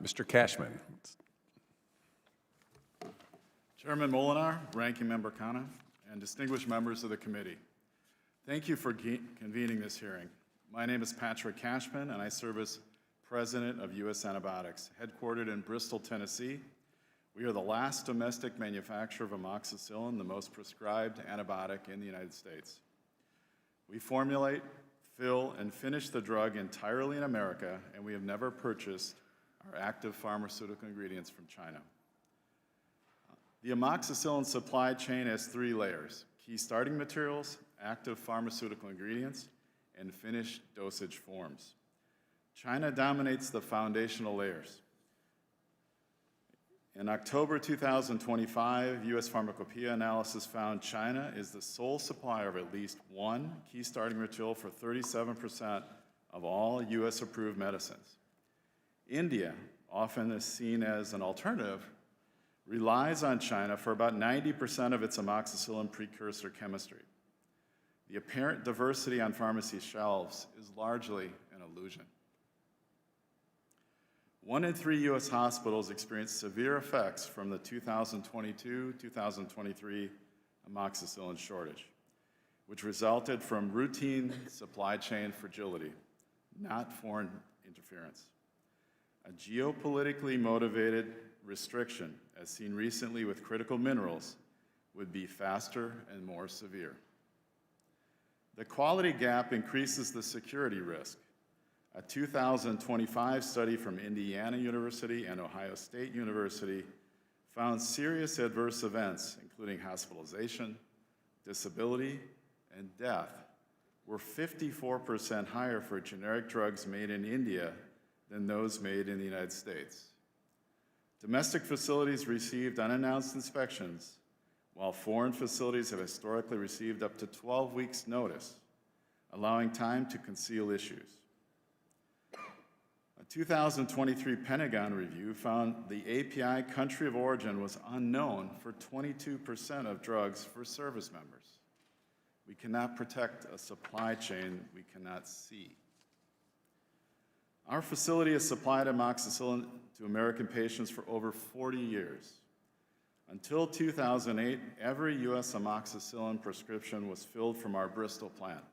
Mr. Cashman. Chairman Molinar, Ranking Member Khanna, and distinguished members of the committee, thank you for convening this hearing. My name is Patrick Cashman, and I serve as President of USAntibiotics, headquartered in Bristol, Tennessee. We are the last domestic manufacturer of amoxicillin, the most prescribed antibiotic in the United States. We formulate, fill, and finish the drug entirely in America, and we have never purchased our active pharmaceutical ingredients from China. The amoxicillin supply chain has 3 layers: key starting materials, active pharmaceutical ingredients, and finished dosage forms. China dominates the foundational layers. In October 2025, U.S. Pharmacopeia analysis found China is the sole supplier of at least one key starting material for 37% of all U.S. approved medicines. India, often is seen as an alternative, relies on China for about 90% of its amoxicillin precursor chemistry. The apparent diversity on pharmacy shelves is largely an illusion. 1 in 3 U.S. hospitals experienced severe effects from the 2022-2023 amoxicillin shortage, which resulted from routine supply chain fragility, not foreign interference. A geopolitically motivated restriction, as seen recently with critical minerals, would be faster and more severe. The quality gap increases the security risk. A 2025 study from Indiana University and Ohio State University found serious adverse events, including hospitalization, disability, and death, were 54% higher for generic drugs made in India than those made in the United States. Domestic facilities received unannounced inspections, while foreign facilities have historically received up to 12 weeks' notice, allowing time to conceal issues. A 2023 Pentagon review found the API country of origin was unknown for 22% of drugs for service members. We cannot protect a supply chain we cannot see. Our facility has supplied amoxicillin to American patients for over 40 years. Until 2008, every U.S. amoxicillin prescription was filled from our Bristol plant.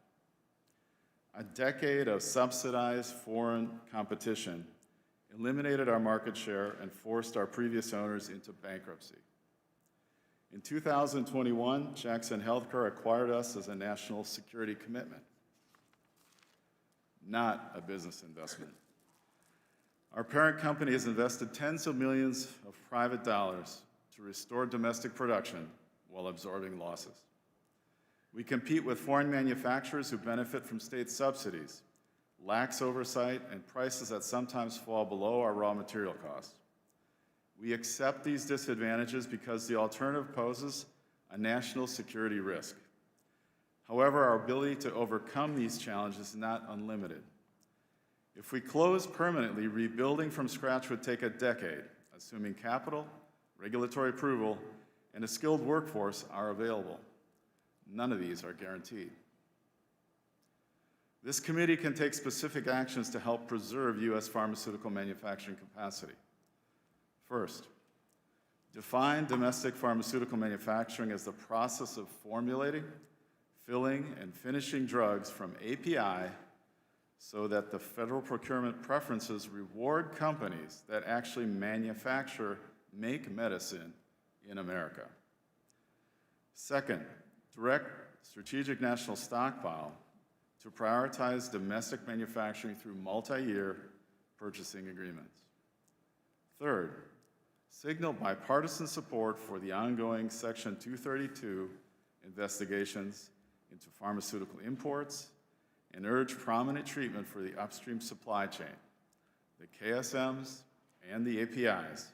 A decade of subsidized foreign competition eliminated our market share and forced our previous owners into bankruptcy. In 2021, Jackson Healthcare acquired us as a national security commitment, not a business investment. Our parent company has invested tens of millions of private dollars to restore domestic production while absorbing losses. We compete with foreign manufacturers who benefit from state subsidies, lax oversight, and prices that sometimes fall below our raw material costs. We accept these disadvantages because the alternative poses a national security risk. However, our ability to overcome these challenges is not unlimited. If we close permanently, rebuilding from scratch would take a decade, assuming capital, regulatory approval, and a skilled workforce are available. None of these are guaranteed. This committee can take specific actions to help preserve U.S. pharmaceutical manufacturing capacity. First, define domestic pharmaceutical manufacturing as the process of formulating, filling, and finishing drugs from API so that the federal procurement preferences reward companies that actually make medicine in America. Second, direct strategic national stockpile to prioritize domestic manufacturing through multi-year purchasing agreements. Third, signal bipartisan support for the ongoing Section 232 investigations into pharmaceutical imports and urge prominent treatment for the upstream supply chain, the KSMs and the APIs,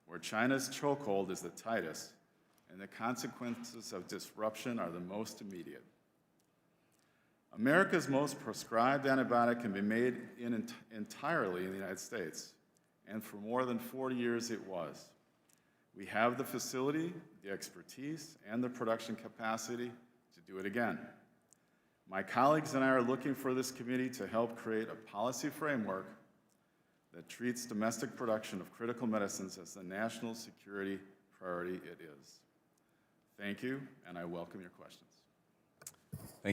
where China's chokehold is the tightest and the consequences of disruption are the most immediate. America's most prescribed antibiotic can be made entirely in the United States, and for more than 40 years it was. We have the facility, the expertise, and the production capacity to do it again. My colleagues and I are looking for this committee to help create a policy framework that treats domestic production of critical medicines as the national security priority it is. Thank you, and I welcome your questions.